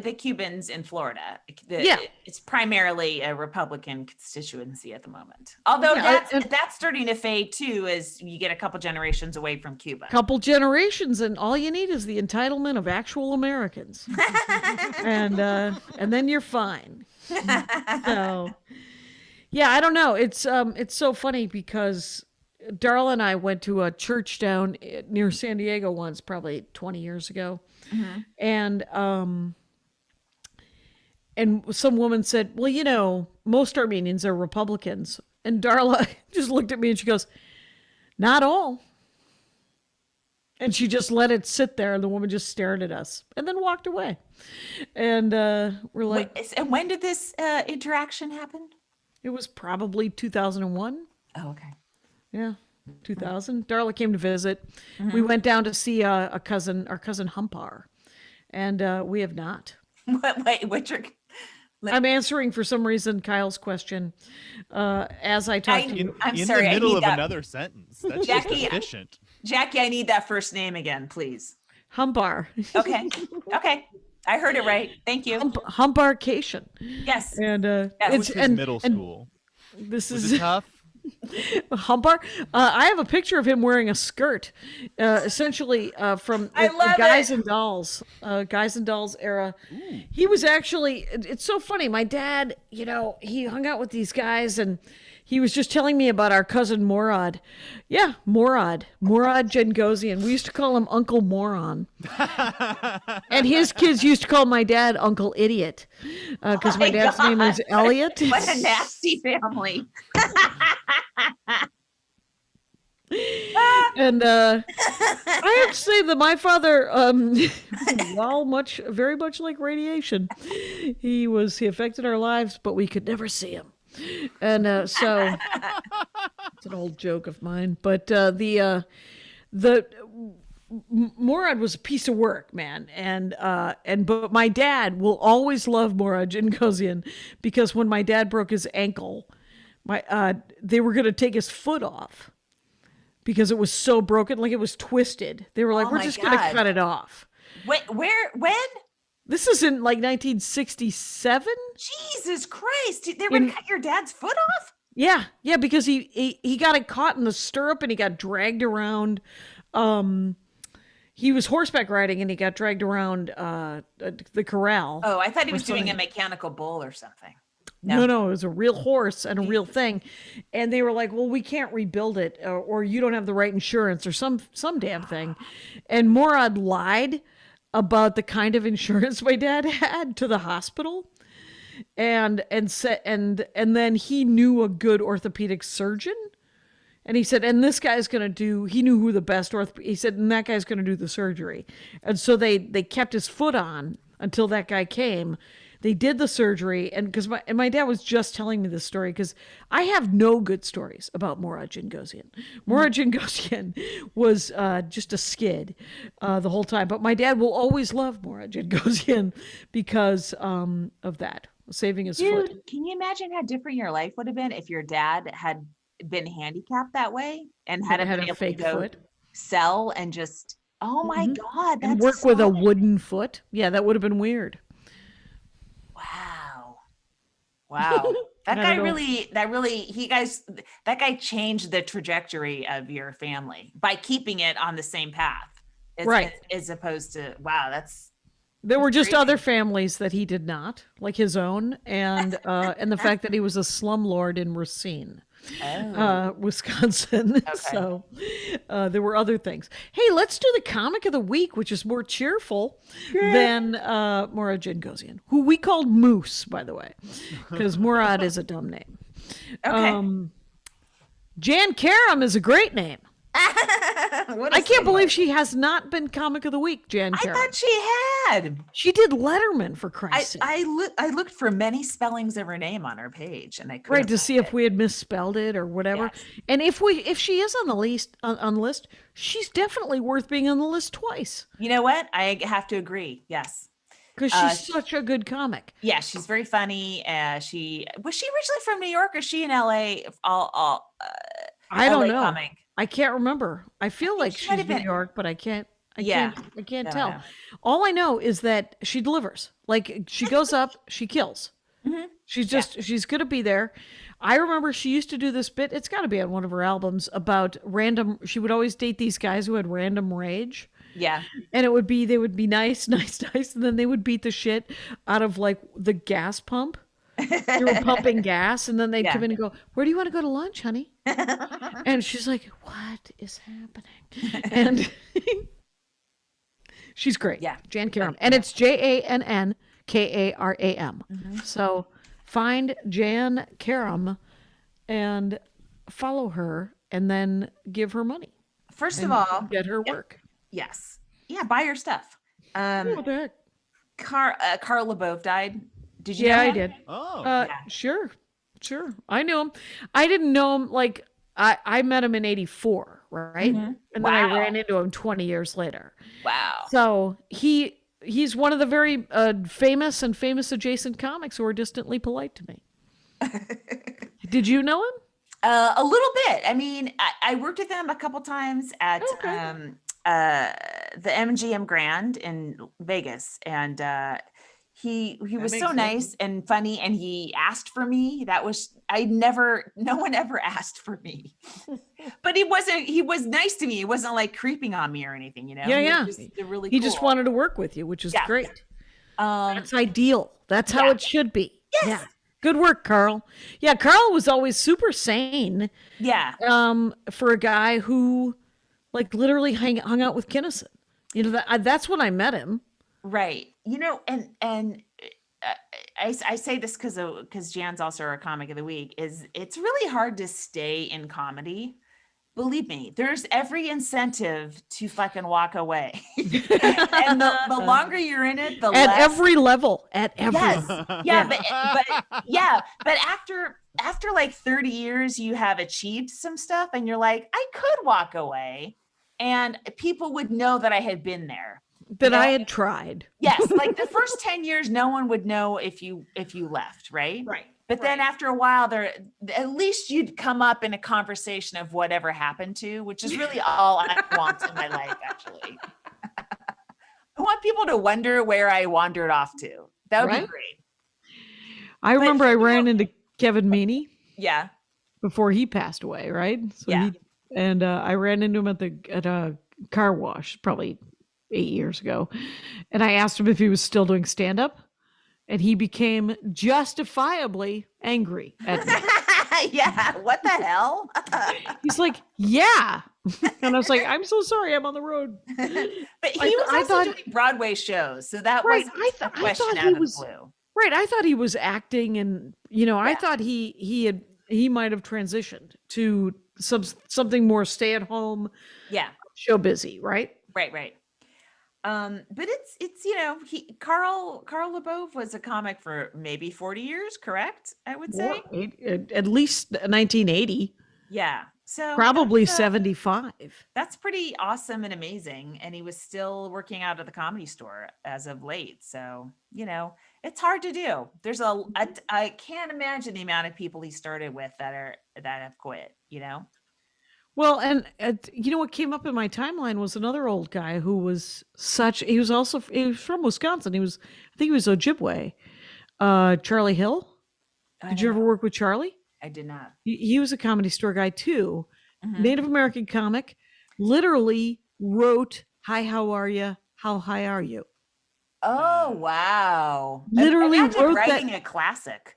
the Cubans in Florida. It's primarily a Republican constituency at the moment. Although that's starting to fade too, as you get a couple generations away from Cuba. Couple generations, and all you need is the entitlement of actual Americans, and then you're fine. So. Yeah, I don't know. It's so funny because Darla and I went to a church down near San Diego once, probably 20 years ago. And some woman said, well, most Armenians are Republicans. And Darla just looked at me and she goes, not all. And she just let it sit there, and the woman just stared at us and then walked away. And we're like... And when did this interaction happen? It was probably 2001. Oh, okay. Yeah, 2000. Darla came to visit. We went down to see our cousin Humpar, and we have not. What's your... I'm answering for some reason Kyle's question as I talk to you. I'm sorry, in the middle of another sentence. That's just Jackie, efficient. Jackie, I need that first name again, please. Humpar. Okay. I heard it right. Thank you. Humbarcation. Yes. And it's middle school. This Was it tough? Humpar. I have a picture of him wearing a skirt, essentially from Guys and Dolls era. Ooh. He was actually. It's so funny. My dad, he hung out with these guys, and he was just telling me about our cousin Morad. Yeah, Morad Jengosian. We used to call him Uncle Moron. And his kids used to call my dad Uncle Idiot because my dad's name is Elliot. What a nasty family. And I have to say that my father, while very much like radiation, he affected our lives, but we could never see him. And so it's an old joke of mine, but the Morad was a piece of work, man, but my dad will always love Morad Jengosian because when my dad broke his ankle, they were going to take his foot off because it was so broken, like it was twisted. They were like, we're just going to cut it off. When? This is in like 1967. Jesus Christ! They were gonna cut your dad's foot off? Yeah, because he got it caught in the stirrup and he got dragged around. He was horseback riding and he got dragged around the corral. Oh, I thought he was doing a mechanical bull or something. No, it was a real horse and a real thing. And they were like, well, we can't rebuild it or you don't have the right insurance or some damn thing. And Murad lied about the kind of insurance my dad had to the hospital. And then he knew a good orthopedic surgeon. And he said, and this guy's going to do, he knew who the best he said, and that guy's going to do the surgery. And so they kept his foot on until that guy came. They did the surgery. And because my dad was just telling me this story because I have no good stories about Murad Jangossian. Murad Jangossian was just a skid the whole time. But my dad will always love Murad Jangossian because of that, saving his foot. Can you imagine how different your life would have been if your dad had been handicapped that way and had a fake foot, sell and just my God, that's and work with a wooden foot? Yeah, that would have been weird. Wow. That guy changed the trajectory of your family by keeping it on the same path. As opposed to, there were just other families that he did not, like his own, and the fact that he was a slumlord in Racine, Wisconsin. Okay. So there were other things. Hey, let's do the comic of the week, which is more cheerful than Murad Jangossian, who we called Moose, by the way, because Murad is a dumb name. Okay. Jann Karam is a great name. I can't believe she has not been comic of the week, Jann Karam. I thought she had. She did Letterman, for Christ's sake. I looked for many spellings of her name on her page, and I couldn't to see if we had misspelled it or whatever. Yes. And if she is on the list, she's definitely worth being on the list twice. You know what? I have to agree. Yes. Because she's such a good comic. Yeah, she's very funny. She originally from New York or she in LA? I don't know. Comic? I can't remember. I feel like she's New York, but I can't tell. All I know is that she delivers. Like she goes up, she kills. Mm-hmm. She's going to be there. I remember she used to do this bit. It's got to be on one of her albums about she would always date these guys who had random rage. Yeah. And they would be nice. And then they would beat the shit out of like the gas pump. They were pumping gas, and then they'd come in and go, "Where do you want to go to lunch, honey?" And she's like, "What is happening?" And she's great. Yeah, Jann Karam, and it's JANN KARAM. Mm-hmm. So find Jann Karam and follow her, and then give her money. First of all, get her work. Yes, buy her stuff. What the heck? Carl LaBove died. Did you know him? I did. Oh, sure. I knew him. I didn't know him. Like I met him in '84, right? Mm-hmm. And then I ran into him 20 years later. Wow. So he's one of the very famous and famous adjacent comics who are distantly polite to me. Did you know him? A little bit. I mean, I worked with him a couple times at the MGM Grand in Vegas, and he was so nice and funny, and he asked for me. No one ever asked for me, but he was nice to me. He wasn't like creeping on me or anything, you know? Yeah. He just wanted to work with you, which is great. That's ideal. That's how it should be. Yes. Yeah. Good work, Carl. Yeah. Carl was always super sane. Yeah. For a guy who like literally hung out with Kinnison, you know, that's when I met him. Right. You know, and I say this because Jann's also our comic of the week. It's really hard to stay in comedy. Believe me, there's every incentive to fucking walk away. And the longer you're in it, the less. At every level. Yes. Yeah. But after like 30 years, you have achieved some stuff and you're like, I could walk away and people would know that I had been there. That I had tried. Yes. Like the first 10 years, no one would know if you left. Right. Right. But then after a while, at least you'd come up in a conversation of whatever happened to, which is really all I want in my life, actually. I want people to wonder where I wandered off to. That would be Right? great. I remember I ran into Kevin Meaney Yeah. before he passed away, right? So Yeah. I ran into him at a car wash probably 8 years ago, and I asked him if he was still doing stand up, and he became justifiably angry at me. Yeah. What the hell? He's like, "Yeah," and I was like, "I'm so sorry, I'm on the road." But he I was also thought- doing Broadway shows, so that Right, wasn't I a thought question he out of was- the blue. Right, I thought he was acting, and I Yeah. thought he might have transitioned to something more stay at home, Yeah. show busy, right? Right. But it's Carl Labove was a comic for maybe 40 years, correct? I would say. At least 1980, Yeah. So probably that's, 75. that's pretty awesome and amazing. And he was still working out of the Comedy Store as of late. So, it's hard to do. There's I can't imagine the amount of people he started with that have quit, Well, and what came up in my timeline was another old guy who was he was from Wisconsin. I think he was Ojibwe. Charlie Hill. Did you ever work with Charlie? I did not. He was a Comedy Store guy too. Mhm. Native American comic, literally wrote, "Hi, how are you? How high are you?" Oh, wow. Literally Imagine wrote writing a classic.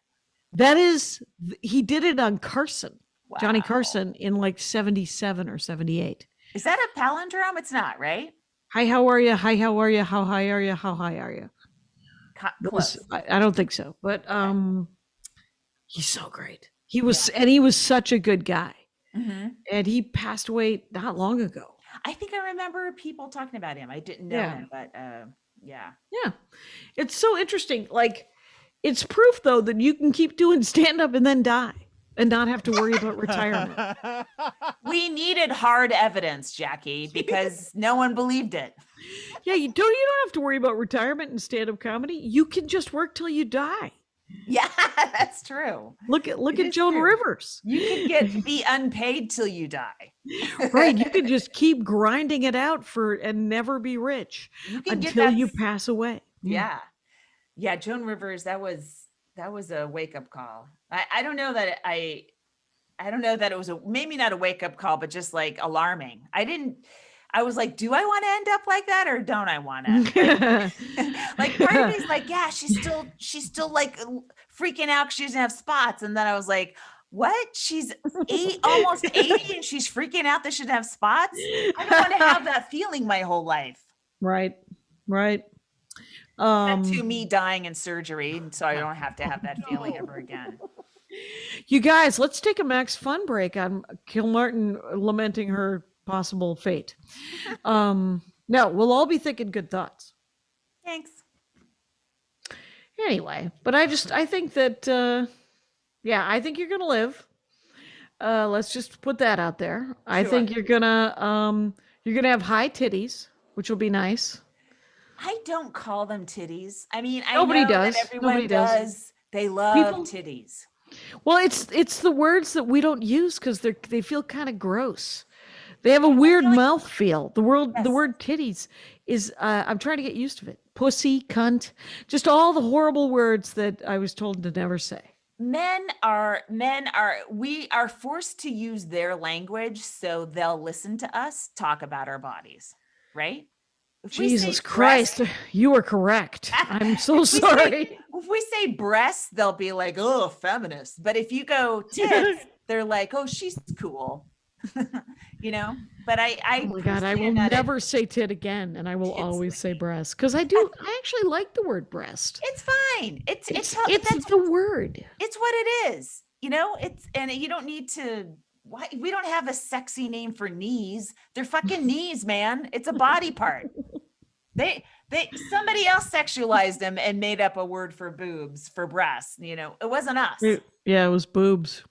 He did it on Carson, Johnny Wow. Carson, in like 77 or 78. Is that a palindrome? It's not, right? Hi, how are you? Hi, how are you? How high are you? How high are you? Close. I don't think so, but he's so great. He was such a good guy, Mhm. and he passed away not long ago. I think I remember people talking about him. I didn't know Yeah. him, but yeah. Yeah, it's so interesting. Like, it's proof though that you can keep doing stand up and then die and not have to worry about retirement. We needed hard evidence, Jackie, because no one believed it. Yeah, you don't have to worry about retirement and stand up comedy. You can just work till you die. Yeah, that's true. Look It at is Joan true. Rivers. You can be unpaid till you die. Right, you can just keep grinding it out and never be rich You can get until that you pass away. Yeah. Yeah, Joan Rivers, that was a wake-up call. I don't know that I don't know that it was maybe not a wake-up call, but just like alarming. I was like, do I want to end up like that or don't I want to? Like part of me is like, yeah, she's still like freaking out because she doesn't have spots. And then I was like, what? She's almost 80 and she's freaking out that she doesn't have spots? I don't want to have that feeling my whole life. Right. That to me dying in surgery, so I don't have to have that feeling ever again. You guys, let's take a Max Fun break on Kilmartin lamenting her possible fate. No, we'll all be thinking good thoughts. Thanks. Anyway, but I think that, I think you're going to live. Let's just put that out there. I Sure. think you're going to have high titties, which will be nice. I don't call them titties. I mean, Nobody I know does. that everyone Nobody does. They love People- titties. Well, it's the words that we don't use because they feel kind of gross. They have a weird like- mouth feel. The Yes. word titties is I'm trying to get used to it. Pussy, cunt, just all the horrible words that I was told to never say. We are forced to use their language so they'll listen to us talk about our bodies, right? If we say Jesus Christ, breast- you are correct. I'm so if we say- sorry. If we say breasts, they'll be like, oh, feminist. But if you go tits, they're like, oh, she's cool. But I Oh my God, I will understand that never say tit again, and I will Tits always say lady. breast because I actually like the word breast. It's fine. It's It's that's the word. it's what it is. And you don't need to. Why we don't have a sexy name for knees? They're fucking knees, man. It's a body part. Somebody else sexualized them and made up a word for boobs for breasts. It wasn't us. Yeah, it was boobs.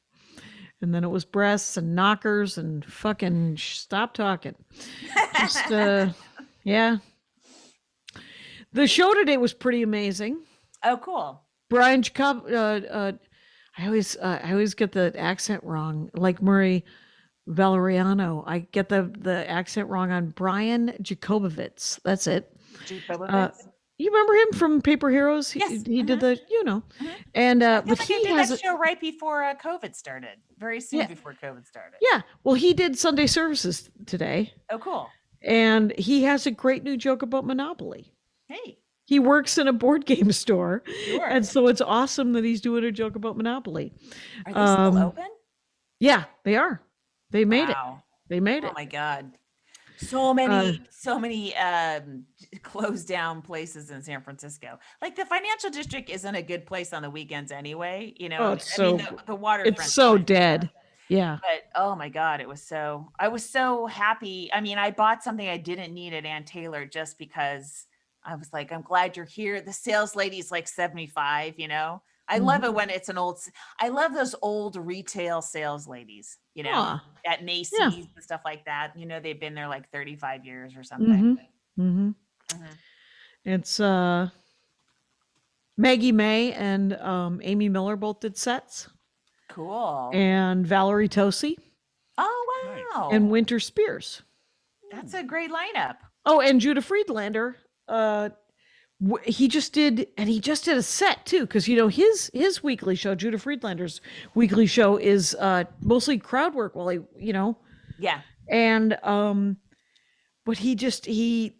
And then it was breasts and knockers and fucking stop talking. Just, yeah. The show today was pretty amazing. Oh, cool. Brian Jacob, I always get the accent wrong. Like Murray Valeriano, I get the accent wrong on Brian Jacobovitz. That's it. Dude, Boba Uh, Fett? you remember him from Paper Heroes? Yes. He did the, Mhm. and I feel but like he I did has that show right before COVID started. Very soon Yeah. before COVID started. yeah. Well, he did Sunday services today, Oh, cool. and he has a great new joke about Monopoly. Hey, He works in a board game store, sure. and so it's awesome that he's doing a joke about Monopoly. Are they still open? Yeah, they are. They made it. Wow. They made Oh it. my God. So many closed down places in San Francisco. Like the financial district isn't a good place on the weekends anyway. You know, Oh, I mean, the waterfront. it's so dead. Yeah. But oh my God, I was so happy. I mean, I bought something I didn't need at Ann Taylor just because I was like, I'm glad you're here. The sales lady's like 75, you know. I love it when it's I love those old retail sales ladies, you know, Aw. at Macy's Yeah. and stuff like that. You know, they've been there like 35 years or something. Mm-hmm. Mhm. It's Maggie May and Amy Miller both did sets, Cool. and Valerie Tosi Oh, wow. and Winter Spears. That's a great lineup. Oh, and Judah Friedlander. He just did a set too, because his weekly show, Judah Friedlander's weekly show, is mostly crowd work. Well, Yeah. and but he just did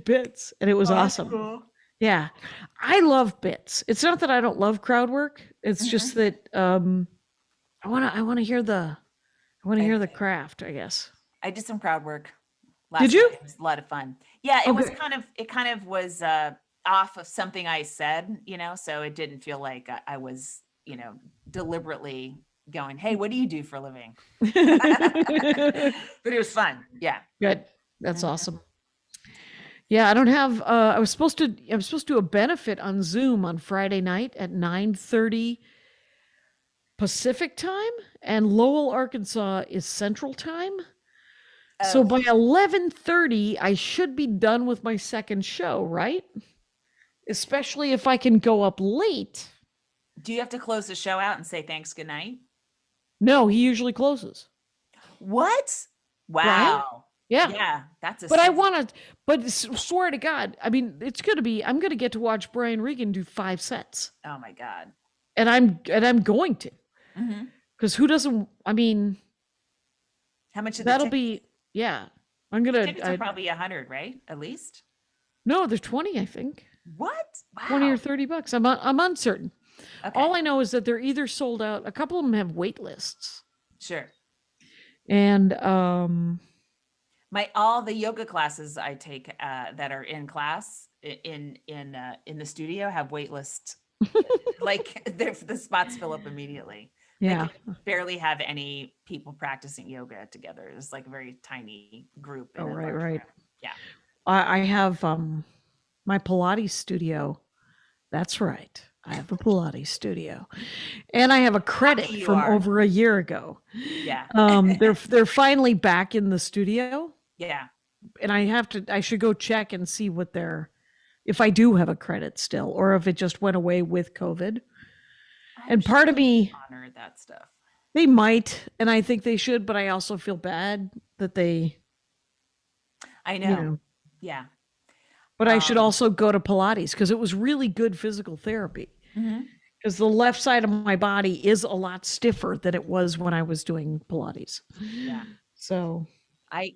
bits, and it was awesome. Cool. Yeah, I love bits. It's not that I don't love crowd work. It's just that I want to hear the craft, I guess. I did some crowd work. Did you? Night. It was a lot of fun. Yeah, it Okay. kind of was off of something I said, you know, so it didn't feel like I was, you know, deliberately going, hey, what do you do for a living? But it was fun. Yeah. Good. That's awesome. Yeah, I don't have I was supposed to do a benefit on Zoom on Friday night at 9:30 Pacific time, and Lowell, Arkansas is Central time. So Oh. by 11:30 I should be done with my second show, right? Especially if I can go up late. Do you have to close the show out and say thanks, good night? No, he usually closes. What? Brian? Wow. Yeah. Yeah, that's a But I sense- want to, swear to God, I mean, I'm going to get to watch Brian Regan do 5 sets. Oh my God. And I'm going to. Mhm. Because who doesn't, I mean, How much of that'll the be, yeah. I'm going tickets are to, probably 100, right? At least. no, they're 20, I think. What? Wow. 20 or $30. I'm uncertain. Okay. All I know is that they're either sold out. A couple of them have wait lists. Sure. And, All the yoga classes I take that are in class in the studio have wait lists. Like the spots fill up immediately. yeah. They can barely have any people practicing yoga together. It's like a very tiny group. in Oh, a right, large right. room. Yeah. I have my Pilates studio. That's right. I have a Pilates studio, and I have a credit you from are. over a year ago. Yeah. They're finally back in the studio, Yeah. and I should go check and see if I do have a credit still, or if it just went away with COVID. And part of me, honor that stuff. they might, and I think they should, but I also feel bad that they, I you know. know. Yeah. But I should also go to Pilates because it was really good physical therapy. Mhm. Because the left side of my body is a lot stiffer than it was when I was doing Pilates. Yeah. So I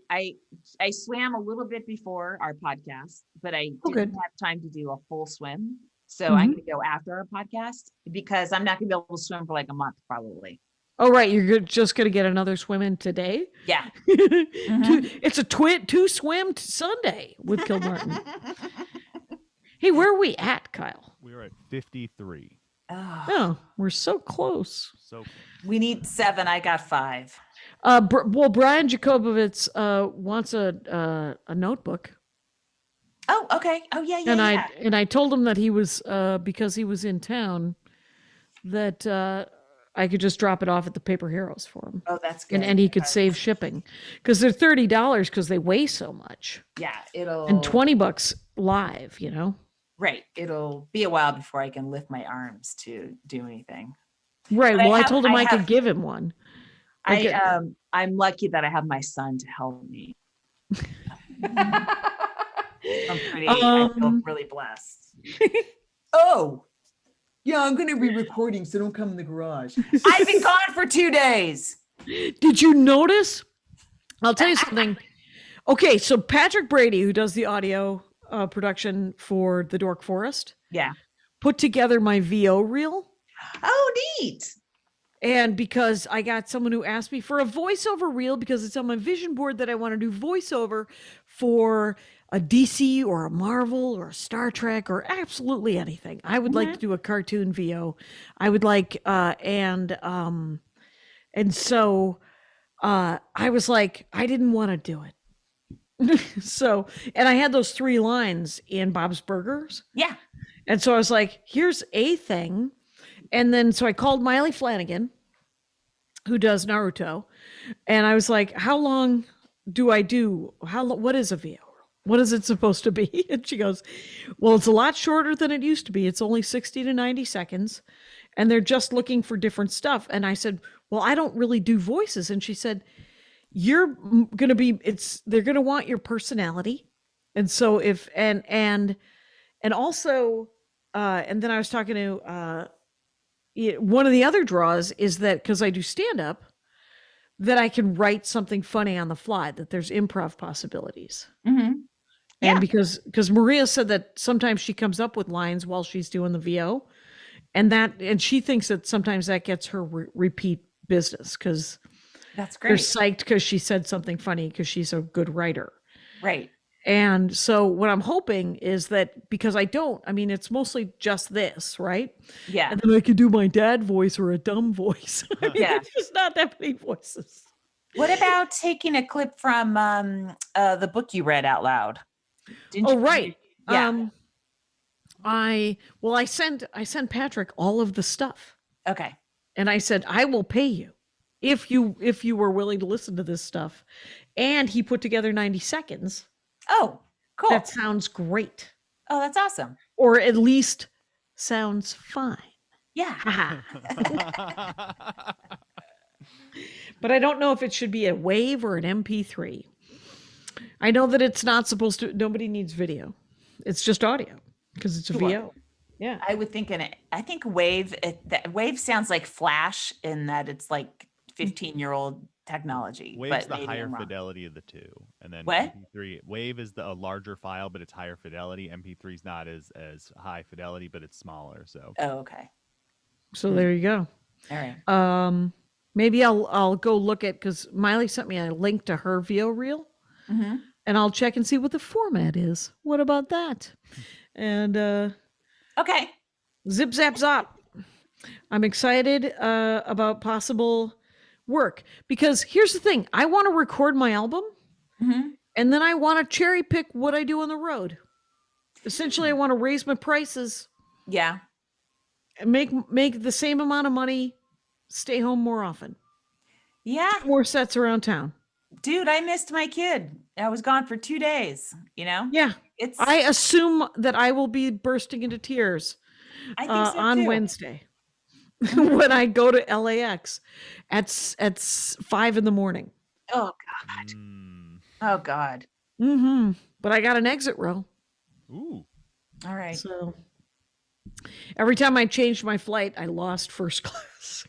swam a little bit before our podcast, but I Oh, didn't good. have time to do a full swim. So I'm going to go after our podcast because I'm not going to be able to swim for like a month probably. oh right, just gonna get another swim in today. Yeah. It's a two swim Sunday with Kilmartin. Hey, where are we at, Kyle? We're at 53. Oh, Oh, we're so close. So close. we need 7. I got 5. Well, Brian Jacobovitz wants a notebook. Oh, okay. Oh, yeah, yeah, And I told him that he was because he was in town that I could just drop it off at the Paper Heroes for him, Oh, that's good. and he could save shipping because they're $30 because they weigh so much, Yeah, it'll and $20 live. right. It'll be a while before I can lift my arms to do anything. Right. But Well, I told him I could give him one. I'm lucky that I have my son to help me. I feel really blessed. Oh, yeah, I'm going to be recording, so don't come in the garage. I've been gone for 2 days. Did you notice? I'll tell you something. Okay, so Patrick Brady, who does the audio production for The Dork Forest, put together my VO reel. Oh, neat. And because I got someone who asked me for a voiceover reel, because it's on my vision board that I want to do voiceover for a DC or a Marvel or a Star Trek or absolutely anything. I would like to do a cartoon VO. I would like, and so I was like, I didn't want to do it. So, and I had those 3 lines in Bob's Burgers. Yeah. And so I was like, here's a thing. And then, so I called Miley Flanagan, who does Naruto. And I was like, how long do I do? What is a VO? What is it supposed to be? And she goes, well, it's a lot shorter than it used to be. It's only 60 to 90 seconds. And they're just looking for different stuff. And I said, well, I don't really do voices. And she said, you're going to be, they're going to want your personality. And so and also, and then I was talking to, one of the other draws is that because I do stand up, that I can write something funny on the fly, that there's improv possibilities. Mm-hmm. Yeah. And because Maria said that sometimes she comes up with lines while she's doing the VO, and she thinks that sometimes that gets her repeat business because that's great. They're psyched because she said something funny because she's a good writer. Right. And so what I'm hoping is that, because it's mostly just this, right? Yeah. And then I could do my dad voice or a dumb voice. Yeah. It's just not that many voices. What about taking a clip from the book you read out loud? Right. Yeah. I sent Patrick all of the stuff. Okay. And I said, I will pay you if you were willing to listen to this stuff. And he put together 90 seconds. Oh, cool. That sounds great. Oh, that's awesome. Or at least sounds fine. Yeah. But I don't know if it should be a WAV or an MP3. I know that it's not supposed to, nobody needs video. It's just audio because it's a VO. Yeah. I would think I think Wave, Wave sounds like Flash in that it's like 15-year-old technology. Wave's but the higher fidelity of the two. And then what? MP3, Wave is a larger file, but it's higher fidelity. MP3 is not as high fidelity, but it's smaller. So. Oh, okay. So there you go. All right. Maybe I'll go look at, because Miley sent me a link to her VO reel, and I'll check and see what the format is. What about that? And okay. Zip zap zop. I'm excited about possible work, because here's the thing. I want to record my album, and then I want to cherry pick what I do on the road. Essentially, I want to raise my prices. Yeah. And make the same amount of money, stay home more often. Yeah. Do more sets around town. Dude, I missed my kid. I was gone for 2 days, Yeah. It's I assume that I will be bursting into tears on Wednesday when I go to LAX at 5 a.m. Oh God. Oh God. But I got an exit row. Ooh. All right. So every time I changed my flight, I lost first class.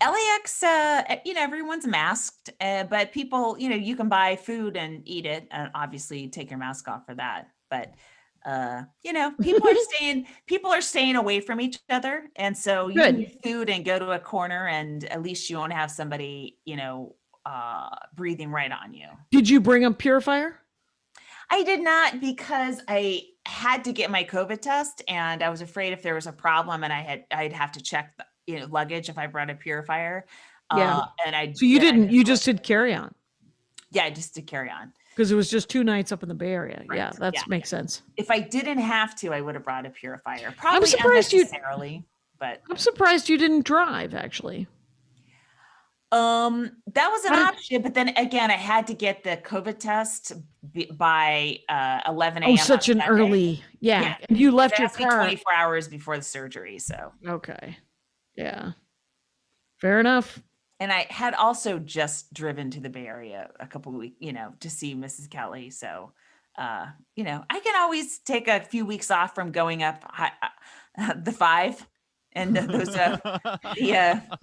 LAX, everyone's masked, but people, you can buy food and eat it, and obviously take your mask off for that. But people are staying away from each other, and so you can eat food and go to a corner, and at least you won't have somebody, breathing right on you. Did you bring a purifier? I did not, because I had to get my COVID test, and I was afraid if there was a problem, and I'd have to check the, luggage if I brought a purifier. Yeah. So you just did carry on. Yeah, I just did carry on. Because it was just 2 nights up in the Bay Area. Right. Yeah, that makes sense. If I didn't have to, I would have brought a purifier. Probably I'm surprised but I'm surprised you didn't drive, actually. That was an option, but then again, I had to get the COVID test by 11 a.m. Oh, such an early. Yeah. And you left your car 24 hours before the surgery. So okay. Yeah. Fair enough. And I had also just driven to the Bay Area a couple of weeks, to see Mrs. Kelly. So, I can always take a few weeks off from going up the 5 and those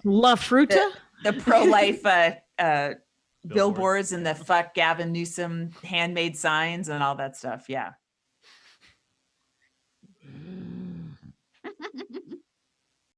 La Fruta. the pro-life billboards and the fuck Gavin Newsom handmade signs and all that stuff. Yeah.